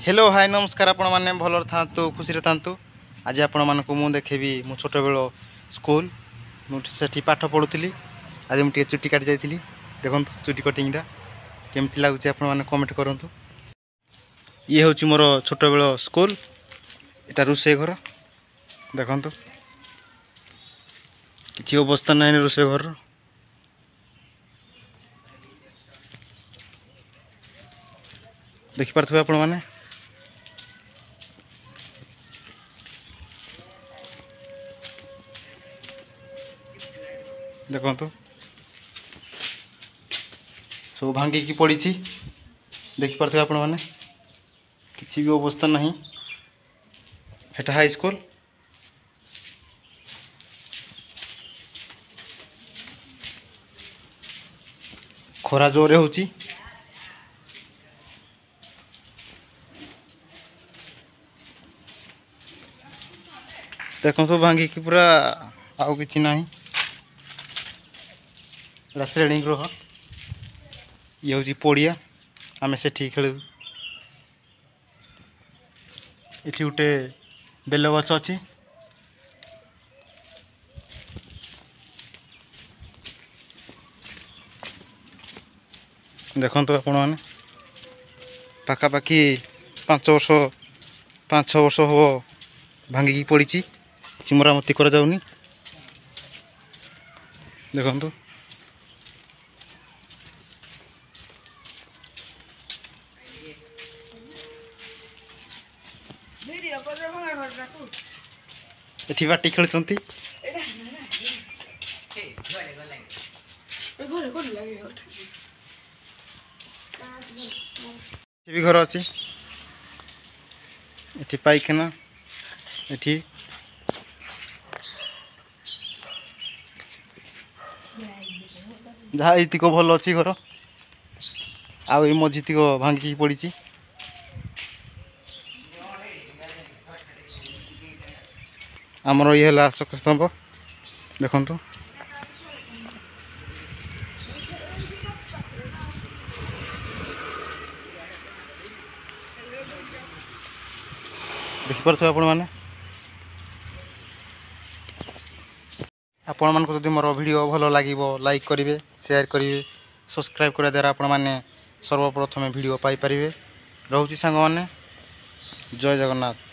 Hello hi नमस्कार आपण मैंने भल था खुशी था आज आपण मानक मु देखेबी मो छोट बेल स्कूल मुझे पाठ पढ़ुली आज मुझे चुटी काटी जाइली देखो चुटी कटिंगटा केमती लगुच आप कमेंट करूँ। ये हूँ मोर छोट बेल स्कूल एटा रोषे घर देखु किसी अवस्था ना रोषे घर देखिपे आपण मैंने देखु सब भांगिकी पड़ी देखिपे आपण मैंने किसी भी अवस्था नहीं एटा हाई स्कूल खरा जोरे होची देखो सब भांगिकी पूरा आउ कि ना श्रेणी गृह ये हूँ पड़िया आम से खेलु ये गोटे बेल गछ अच्छी देखु आपण मैंने पाखापाखि 5 वर्ष 5-6 वर्ष हम भांगिकी पड़ी मरामती कर जाऊनी देखु एठी बाटी खेलुचंती भी घर अच्छी एठी पाइखाना एठी जहाँ ये भल अच्छी घर आउ मझीतिक भांगिकी पड़ी आमर ये है अशोक स्तंभ देखु देखिपे आपण मैंने आपण मानक जदि मोर वीडियो भल लगे लाइक करेंगे शेयर करेंगे सब्सक्राइब करने द्वारा आपण मैंने सर्वप्रथम वीडियो पाई परिवे। रोची सांग मैंने जय जगन्नाथ।